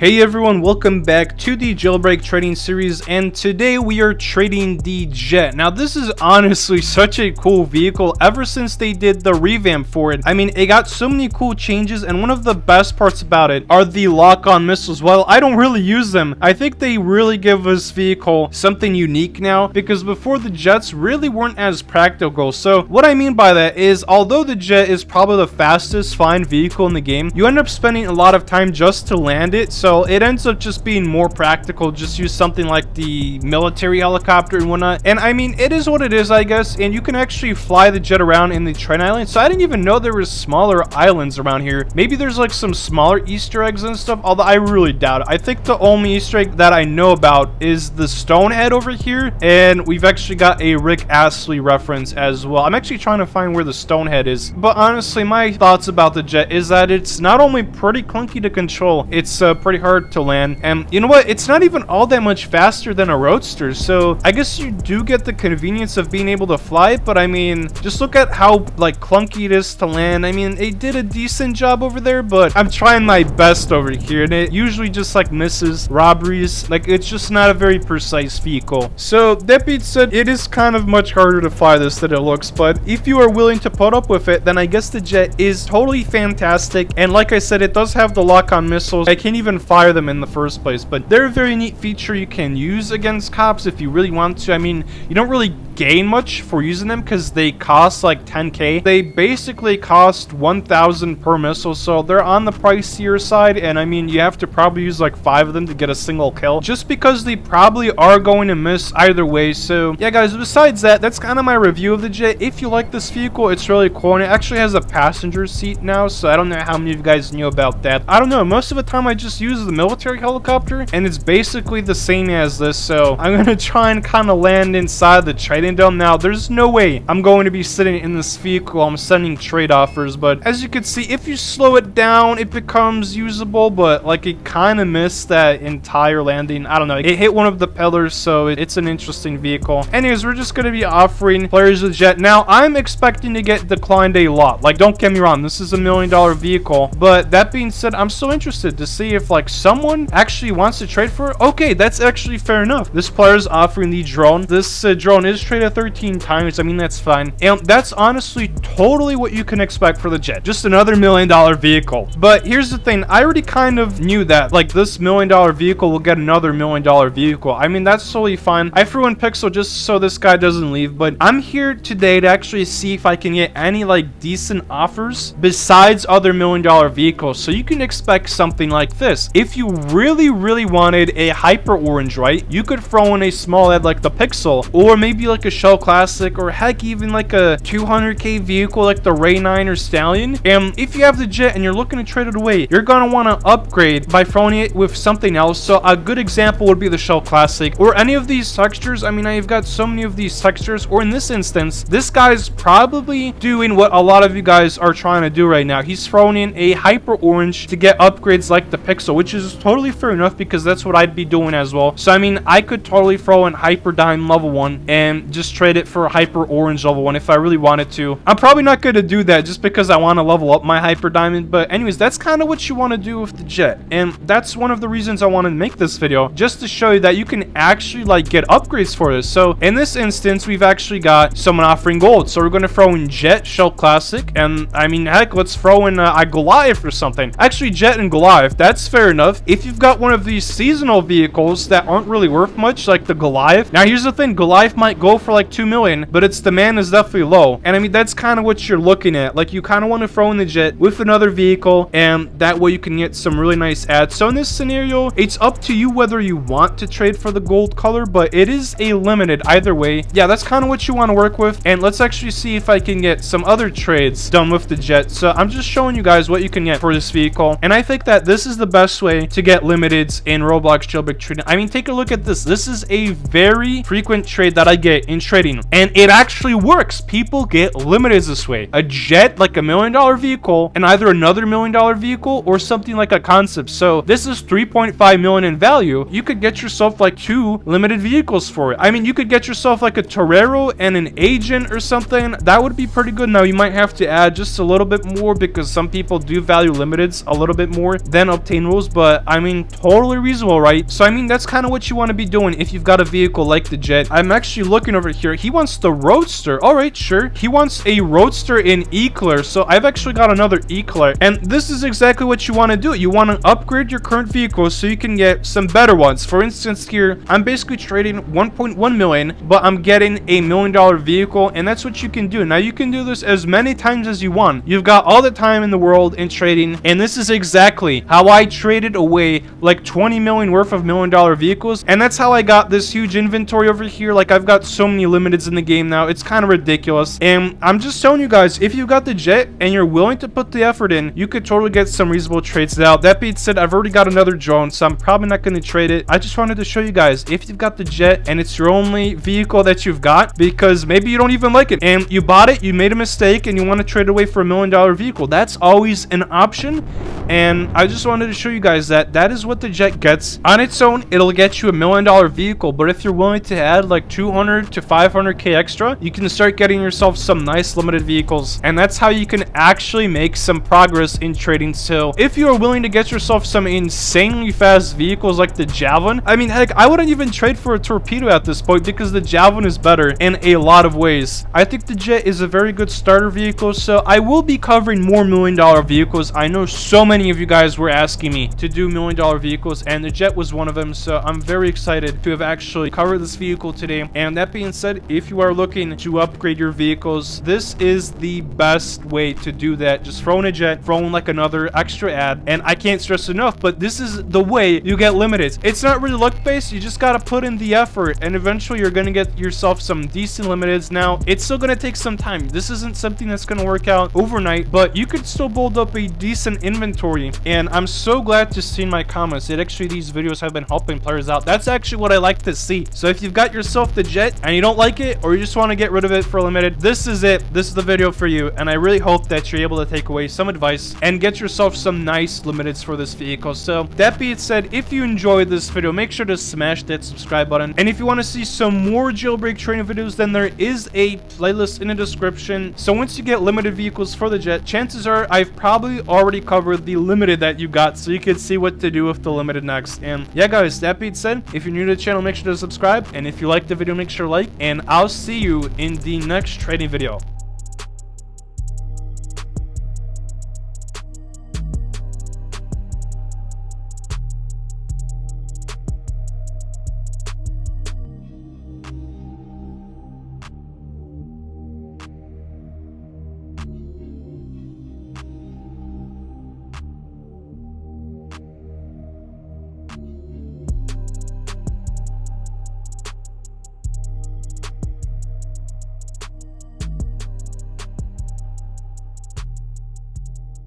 Hey everyone, welcome back to the Jailbreak trading series, and today we are trading the Jet. Now this is honestly such a cool vehicle ever since they did the revamp for it. I mean, it got so many cool changes, and one of the best parts about it are the lock-on missiles. Well, I don't really use them. I think they really give this vehicle something unique now, because before the Jets really weren't as practical. So what I mean by that is, although the Jet is probably the fastest flying vehicle in the game, you end up spending a lot of time just to land it. So it ends up just being more practical. Just use something like the military helicopter and whatnot. And I mean, it is what it is, I guess. And you can actually fly the Jet around in the train island. So I didn't even know there was smaller islands around here. Maybe there's like some smaller Easter eggs and stuff, although I really doubt it. I think the only Easter egg that I know about is the Stonehead over here. And we've actually got a Rick Astley reference as well. I'm actually trying to find where the Stonehead is. But honestly, my thoughts about the Jet is that it's not only pretty clunky to control, it's pretty hard to land. And you know what? It's not even all that much faster than a Roadster. So I guess you do get the convenience of being able to fly it. But I mean, just look at how like clunky it is to land. I mean, it did a decent job over there, but I'm trying my best over here. And it usually just like misses robberies. Like, it's just not a very precise vehicle. So that being said, it is kind of much harder to fly this than it looks. But if you are willing to put up with it, then I guess the Jet is totally fantastic. And like I said, it does have the lock-on missiles. I can't even fire them in the first place, but they're a very neat feature you can use against cops if you really want to. I mean, you don't really gain much for using them because they cost like 10k. They basically cost 1,000 per missile, so they're on the pricier side. And I mean, you have to probably use like 5 of them to get a single kill, just because they probably are going to miss either way. So yeah guys, besides that, that's kind of my review of the Jet. If you like this vehicle, it's really cool, and it actually has a passenger seat now, so I don't know how many of you guys knew about that. I don't know, most of the time I just use the military helicopter, and it's basically the same as this. So I'm gonna try and kind of land inside the trading dome. Now there's no way I'm going to be sitting in this vehicle. I'm sending trade offers, but as you can see, if you slow it down, it becomes usable. But like, it kind of missed that entire landing. I don't know, it hit one of the pillars, so it's an interesting vehicle. Anyways, we're just going to be offering players the Jet. Now I'm expecting to get declined a lot. Like, don't get me wrong, this is $1 million vehicle, but that being said, I'm so interested to see if like someone actually wants to trade for it. Okay, that's actually fair enough. This player is offering the drone. This drone is traded 13 times. I mean, that's fine, and that's honestly totally what you can expect for the Jet. Just another $1 million vehicle. But here's the thing, I already kind of knew that like this $1 million vehicle will get another $1 million vehicle. I mean, that's totally fine. I threw in Pixel just so this guy doesn't leave, but I'm here today to actually see if I can get any like decent offers besides other $1 million vehicles. So you can expect something like this. If you really wanted a hyper orange, right, you could throw in a small head like the Pixel, or maybe like a Shell Classic, or heck, even like a 200k vehicle like the Ray 9 or Stallion. And if you have the Jet and you're looking to trade it away, you're gonna want to upgrade by throwing it with something else. So a good example would be the Shell Classic, or any of these textures. I mean, I've got so many of these textures, or in this instance, this guy's probably doing what a lot of you guys are trying to do right now. He's throwing in a hyper orange to get upgrades like the Pixel, which is totally fair enough, because that's what I'd be doing as well. So I mean, I could totally throw in hyper dime level 1 and just trade it for hyper orange level 1 if I really wanted to. I'm probably not going to do that just because I want to level up my hyper diamond, but anyways, that's kind of what you want to do with the Jet, and that's one of the reasons I wanted to make this video, just to show you that you can actually like get upgrades for this. So in this instance, we've actually got someone offering gold, so we're going to throw in Jet, Shell Classic, and I mean, heck, let's throw in a Goliath or something. Actually, Jet and Goliath, that's fair enough. If you've got one of these seasonal vehicles that aren't really worth much, like the Goliath. Now here's the thing, Goliath might go for like 2 million, but its demand is definitely low. And I mean, that's kind of what you're looking at. Like, you kind of want to throw in the Jet with another vehicle, and that way you can get some really nice ads. So in this scenario, it's up to you whether you want to trade for the gold color, but it is a limited either way. Yeah, that's kind of what you want to work with. And let's actually see if I can get some other trades done with the Jet. So I'm just showing you guys what you can get for this vehicle, and I think that this is the best way to get limiteds in Roblox Jailbreak trading. I mean, take a look at this. This is a very frequent trade that I get in trading. And it actually works. People get limited this way. A jet, like $1 million vehicle, and either another $1 million vehicle or something like a concept. So this is 3.5 million in value. You could get yourself like 2 limited vehicles for it. I mean, you could get yourself like a Torero and an agent or something. That would be pretty good. Now you might have to add just a little bit more because some people do value limiteds a little bit more than obtainables, but I mean, totally reasonable, right? So I mean, that's kind of what you want to be doing if you've got a vehicle like the jet. I'm actually looking over here. He wants the Roadster. All right, sure. He wants a Roadster in Eclair. So I've actually got another Eclair, and this is exactly what you want to do. You want to upgrade your current vehicle so you can get some better ones. For instance, here I'm basically trading 1.1 million, but I'm getting a $1 million vehicle, and that's what you can do. Now you can do this as many times as you want. You've got all the time in the world in trading, and this is exactly how I traded away like 20 million worth of $1 million vehicles, and that's how I got this huge inventory over here. Like, I've got so many limiteds in the game now, it's kind of ridiculous. And I'm just telling you guys, if you've got the jet and you're willing to put the effort in, you could totally get some reasonable trades. Now that being said, I've already got another drone, so I'm probably not going to trade it. I just wanted to show you guys, if you've got the jet and it's your only vehicle that you've got, because maybe you don't even like it and you bought it, you made a mistake, and you want to trade it away for $1 million vehicle, that's always an option. And I just wanted to show you guys that that is what the jet gets on its own. It'll get you $1 million vehicle, but if you're willing to add like 200 to 500k extra, you can start getting yourself some nice limited vehicles, and that's how you can actually make some progress in trading. So if you are willing to get yourself some insanely fast vehicles like the Javelin, I mean, heck, I wouldn't even trade for a Torpedo at this point because the Javelin is better in a lot of ways. I think the jet is a very good starter vehicle, so I will be covering more $1 million vehicles. I know so many of you guys were asking me to do $1 million vehicles, and the jet was one of them, so I'm very excited to have actually covered this vehicle today. And that being said, if you are looking to upgrade your vehicles, this is the best way to do that. Just throw in a jet, throw in like another extra ad, and I can't stress enough, but this is the way you get limited. It's not really luck based, you just gotta put in the effort, and eventually you're gonna get yourself some decent limiteds. Now it's still gonna take some time. This isn't something that's gonna work out overnight, but you could still build up a decent inventory. And I'm so glad to see in my comments that actually these videos have been helping players out. That's actually what I like to see. So if you've got yourself the jet and you don't like it, or you just want to get rid of it for limited, this is it. This is the video for you, and I really hope that you're able to take away some advice and get yourself some nice limiteds for this vehicle. So that being said, if you enjoyed this video, make sure to smash that subscribe button, and if you want to see some more jailbreak training videos, then there is a playlist in the description. So once you get limited vehicles for the jet, chances are I've probably already covered the limited that you got, so you can see what to do with the limited next. And yeah guys, that being said, if you're new to the channel, make sure to subscribe, and if you like the video, make sure to like, and I'll see you in the next trading video.